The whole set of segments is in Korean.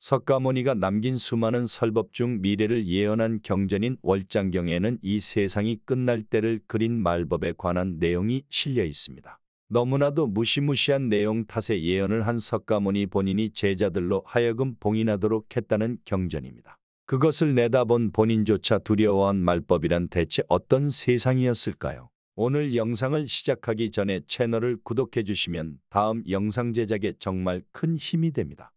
석가모니가 남긴 수많은 설법 중 미래를 예언한 경전인 월장경에는 이 세상이 끝날 때를 그린 말법에 관한 내용이 실려 있습니다. 너무나도 무시무시한 내용 탓에 예언을 한 석가모니 본인이 제자들로 하여금 봉인하도록 했다는 경전입니다. 그것을 내다본 본인조차 두려워한 말법이란 대체 어떤 세상이었을까요? 오늘 영상을 시작하기 전에 채널을 구독해 주시면 다음 영상 제작에 정말 큰 힘이 됩니다.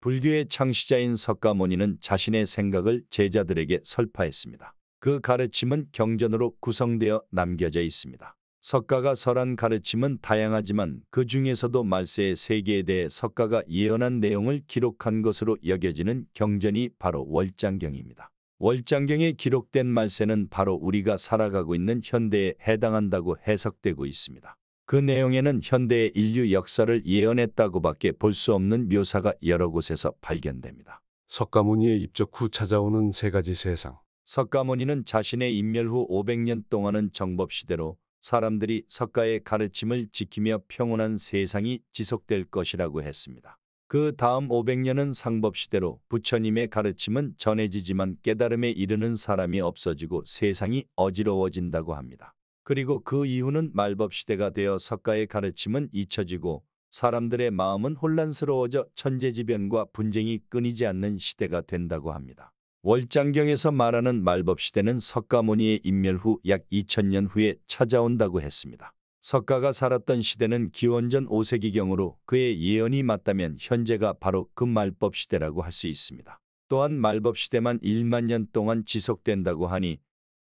불교의 창시자인 석가모니는 자신의 생각을 제자들에게 설파했습니다. 그 가르침은 경전으로 구성되어 남겨져 있습니다. 석가가 설한 가르침은 다양하지만 그 중에서도 말세의 세계에 대해 석가가 예언한 내용을 기록한 것으로 여겨지는 경전이 바로 월장경입니다. 월장경에 기록된 말세는 바로 우리가 살아가고 있는 현대에 해당한다고 해석되고 있습니다. 그 내용에는 현대의 인류 역사를 예언했다고밖에 볼 수 없는 묘사가 여러 곳에서 발견됩니다. 석가모니의 입적 후 찾아오는 세 가지 세상. 석가모니는 자신의 인멸 후 500년 동안은 정법시대로 사람들이 석가의 가르침을 지키며 평온한 세상이 지속될 것이라고 했습니다. 그 다음 500년은 상법시대로 부처님의 가르침은 전해지지만 깨달음에 이르는 사람이 없어지고 세상이 어지러워진다고 합니다. 그리고 그 이후는 말법시대가 되어 석가의 가르침은 잊혀지고 사람들의 마음은 혼란스러워져 천재지변과 분쟁이 끊이지 않는 시대가 된다고 합니다. 월장경에서 말하는 말법시대는 석가모니의 인멸 후 약 2000년 후에 찾아온다고 했습니다. 석가가 살았던 시대는 기원전 5세기경으로 그의 예언이 맞다면 현재가 바로 그 말법시대라고 할 수 있습니다. 또한 말법시대만 1만 년 동안 지속된다고 하니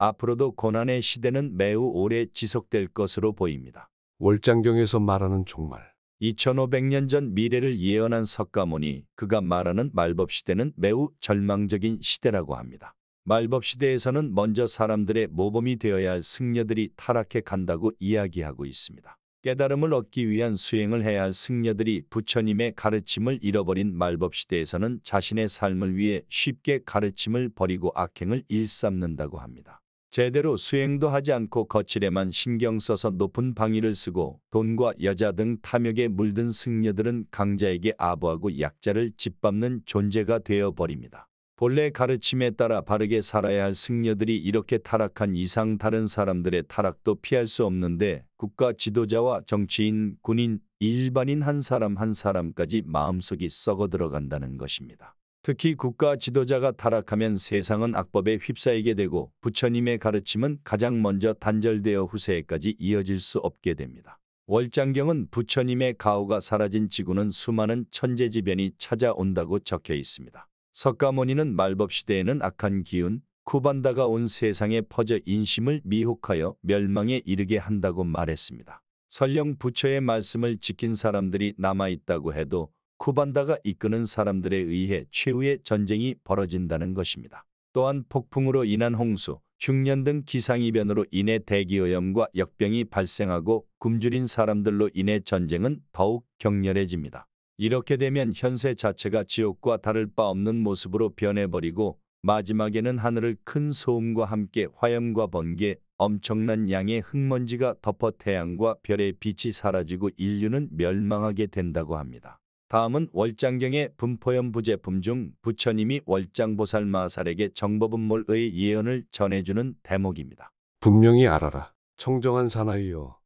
앞으로도 고난의 시대는 매우 오래 지속될 것으로 보입니다. 월장경에서 말하는 종말. 2500년 전 미래를 예언한 석가모니, 그가 말하는 말법시대는 매우 절망적인 시대라고 합니다. 말법시대에서는 먼저 사람들의 모범이 되어야 할 승려들이 타락해 간다고 이야기하고 있습니다. 깨달음을 얻기 위한 수행을 해야 할 승려들이 부처님의 가르침을 잃어버린 말법시대에서는 자신의 삶을 위해 쉽게 가르침을 버리고 악행을 일삼는다고 합니다. 제대로 수행도 하지 않고 거칠에만 신경 써서 높은 방위를 쓰고 돈과 여자 등 탐욕에 물든 승려들은 강자에게 아부하고 약자를 짓밟는 존재가 되어버립니다. 본래 가르침에 따라 바르게 살아야 할 승려들이 이렇게 타락한 이상 다른 사람들의 타락도 피할 수 없는데 국가 지도자와 정치인, 군인, 일반인 한 사람 한 사람까지 마음속이 썩어 들어간다는 것입니다. 특히 국가 지도자가 타락하면 세상은 악법에 휩싸이게 되고 부처님의 가르침은 가장 먼저 단절되어 후세에까지 이어질 수 없게 됩니다. 월장경은 부처님의 가호가 사라진 지구는 수많은 천재지변이 찾아온다고 적혀 있습니다. 석가모니는 말법시대에는 악한 기운, 쿠반다가 온 세상에 퍼져 인심을 미혹하여 멸망에 이르게 한다고 말했습니다. 설령 부처의 말씀을 지킨 사람들이 남아있다고 해도 쿠반다가 이끄는 사람들에 의해 최후의 전쟁이 벌어진다는 것입니다. 또한 폭풍으로 인한 홍수, 흉년 등 기상이변으로 인해 대기오염과 역병이 발생하고 굶주린 사람들로 인해 전쟁은 더욱 격렬해집니다. 이렇게 되면 현세 자체가 지옥과 다를 바 없는 모습으로 변해버리고 마지막에는 하늘을 큰 소음과 함께 화염과 번개, 엄청난 양의 흙먼지가 덮어 태양과 별의 빛이 사라지고 인류는 멸망하게 된다고 합니다. 다음은 월장경의 분포연 부제품 중 부처님이 월장보살 마살에게 정법은몰의 예언을 전해주는 대목입니다. 분명히 알아라. 청정한 사나이여.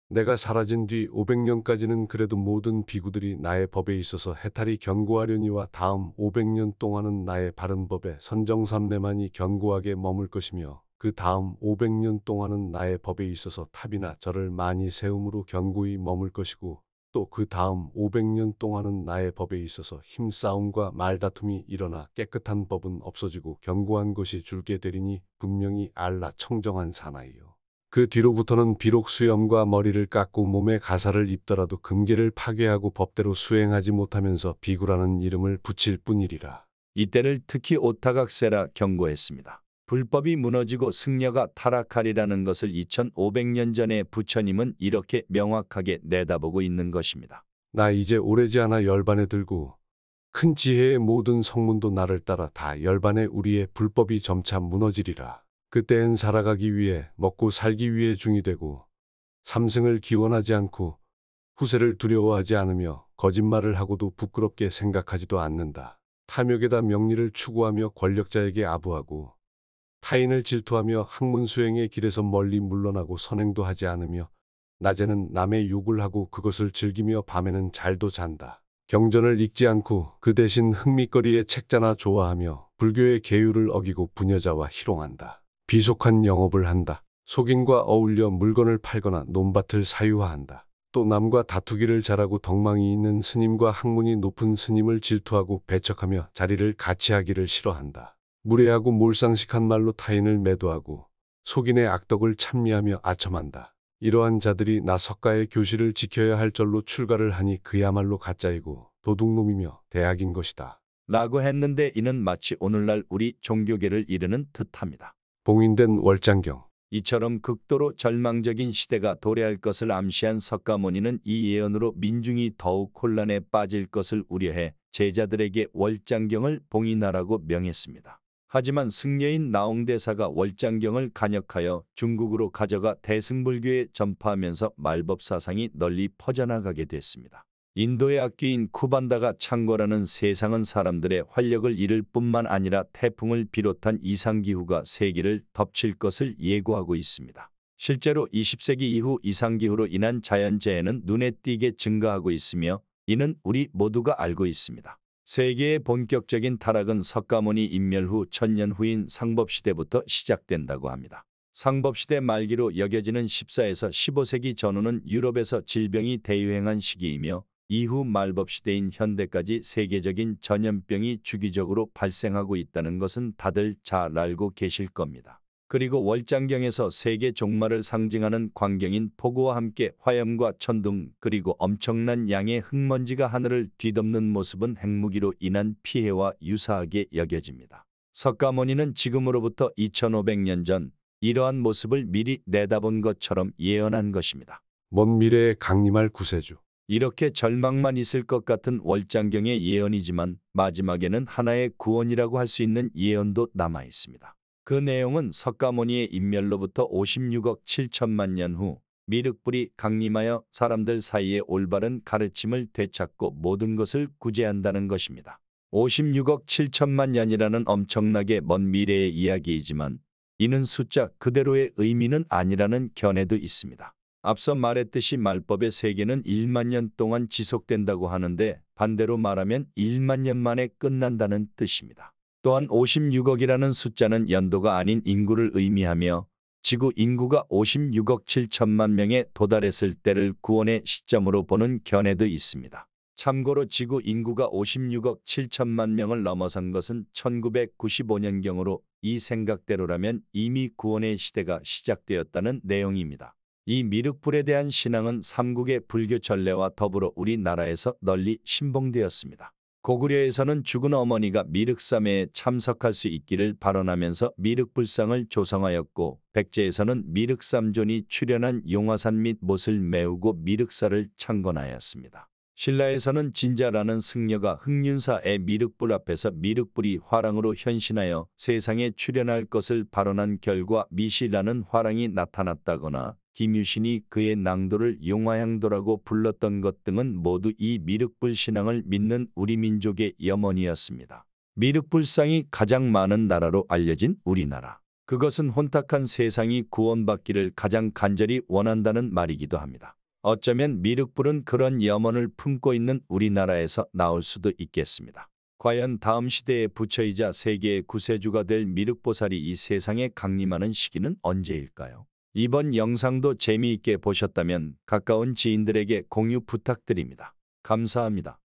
내가 사라진 뒤 500년까지는 그래도 모든 비구들이 나의 법에 있어서 해탈이 견고하려니와 다음 500년 동안은 나의 바른 법에 선정삼매만이 견고하게 머물 것이며 그 다음 500년 동안은 나의 법에 있어서 탑이나 절을 많이 세움으로 견고히 머물 것이고 또 그 다음 500년 동안은 나의 법에 있어서 힘싸움과 말다툼이 일어나 깨끗한 법은 없어지고 견고한 것이 줄게 되리니 분명히 알라 청정한 사나이요. 그 뒤로부터는 비록 수염과 머리를 깎고 몸에 가사를 입더라도 금계를 파괴하고 법대로 수행하지 못하면서 비구라는 이름을 붙일 뿐이리라. 이때를 특히 오타각세라 경고했습니다. 불법이 무너지고 승려가 타락하리라는 것을 2500년 전에 부처님은 이렇게 명확하게 내다보고 있는 것입니다. 나 이제 오래지 않아 열반에 들고 큰 지혜의 모든 성문도 나를 따라 다 열반에 우리의 불법이 점차 무너지리라. 그때엔 살아가기 위해 먹고 살기 위해 중이 되고 삼승을 기원하지 않고 후세를 두려워하지 않으며 거짓말을 하고도 부끄럽게 생각하지도 않는다. 탐욕에다 명리를 추구하며 권력자에게 아부하고 타인을 질투하며 학문 수행의 길에서 멀리 물러나고 선행도 하지 않으며 낮에는 남의 욕을 하고 그것을 즐기며 밤에는 잘도 잔다. 경전을 읽지 않고 그 대신 흥미거리의 책자나 좋아하며 불교의 계율을 어기고 부녀자와 희롱한다. 비속한 영업을 한다. 속인과 어울려 물건을 팔거나 논밭을 사유화한다. 또 남과 다투기를 잘하고 덕망이 있는 스님과 학문이 높은 스님을 질투하고 배척하며 자리를 같이 하기를 싫어한다. 무례하고 몰상식한 말로 타인을 매도하고 속인의 악덕을 찬미하며 아첨한다. 이러한 자들이 나 석가의 교실을 지켜야 할 절로 출가를 하니 그야말로 가짜이고 도둑놈이며 대악인 것이다. 라고 했는데 이는 마치 오늘날 우리 종교계를 이르는 듯합니다. 봉인된 월장경. 이처럼 극도로 절망적인 시대가 도래할 것을 암시한 석가모니는 이 예언으로 민중이 더욱 혼란에 빠질 것을 우려해 제자들에게 월장경을 봉인하라고 명했습니다. 하지만 승려인 나홍대사가 월장경을 간역하여 중국으로 가져가 대승불교에 전파하면서 말법 사상이 널리 퍼져나가게 됐습니다. 인도의 악귀인 쿠반다가 창궐하는 세상은 사람들의 활력을 잃을 뿐만 아니라 태풍을 비롯한 이상기후가 세계를 덮칠 것을 예고하고 있습니다. 실제로 20세기 이후 이상기후로 인한 자연재해는 눈에 띄게 증가하고 있으며 이는 우리 모두가 알고 있습니다. 세계의 본격적인 타락은 석가모니 인멸 후 1000년 후인 상법시대부터 시작된다고 합니다. 상법시대 말기로 여겨지는 14에서 15세기 전후는 유럽에서 질병이 대유행한 시기이며 이후 말법시대인 현대까지 세계적인 전염병이 주기적으로 발생하고 있다는 것은 다들 잘 알고 계실 겁니다. 그리고 월장경에서 세계 종말을 상징하는 광경인 폭우와 함께 화염과 천둥 그리고 엄청난 양의 흙먼지가 하늘을 뒤덮는 모습은 핵무기로 인한 피해와 유사하게 여겨집니다. 석가모니는 지금으로부터 2500년 전 이러한 모습을 미리 내다본 것처럼 예언한 것입니다. 먼 미래에 강림할 구세주. 이렇게 절망만 있을 것 같은 월장경의 예언이지만 마지막에는 하나의 구원이라고 할 수 있는 예언도 남아 있습니다. 그 내용은 석가모니의 인멸로부터 56억 7천만 년 후 미륵불이 강림하여 사람들 사이에 올바른 가르침을 되찾고 모든 것을 구제한다는 것입니다. 56억 7천만 년이라는 엄청나게 먼 미래의 이야기이지만 이는 숫자 그대로의 의미는 아니라는 견해도 있습니다. 앞서 말했듯이 말법의 세계는 1만 년 동안 지속된다고 하는데 반대로 말하면 1만 년 만에 끝난다는 뜻입니다. 또한 56억이라는 숫자는 연도가 아닌 인구를 의미하며 지구 인구가 56억 7천만 명에 도달했을 때를 구원의 시점으로 보는 견해도 있습니다. 참고로 지구 인구가 56억 7천만 명을 넘어선 것은 1995년경으로 이 생각대로라면 이미 구원의 시대가 시작되었다는 내용입니다. 이 미륵불에 대한 신앙은 삼국의 불교 전례와 더불어 우리나라에서 널리 신봉되었습니다. 고구려에서는 죽은 어머니가 미륵사매에 참석할 수 있기를 발언하면서 미륵불상을 조성하였고 백제에서는 미륵삼존이 출연한 용화산 및 못을 메우고 미륵사를 창건하였습니다. 신라에서는 진자라는 승려가 흑륜사의 미륵불 앞에서 미륵불이 화랑으로 현신하여 세상에 출현할 것을 발언한 결과 미시라는 화랑이 나타났다거나 김유신이 그의 낭도를 용화향도라고 불렀던 것 등은 모두 이 미륵불 신앙을 믿는 우리 민족의 염원이었습니다. 미륵불상이 가장 많은 나라로 알려진 우리나라. 그것은 혼탁한 세상이 구원받기를 가장 간절히 원한다는 말이기도 합니다. 어쩌면 미륵불은 그런 염원을 품고 있는 우리나라에서 나올 수도 있겠습니다. 과연 다음 시대의 부처이자 세계의 구세주가 될 미륵보살이 이 세상에 강림하는 시기는 언제일까요? 이번 영상도 재미있게 보셨다면 가까운 지인들에게 공유 부탁드립니다. 감사합니다.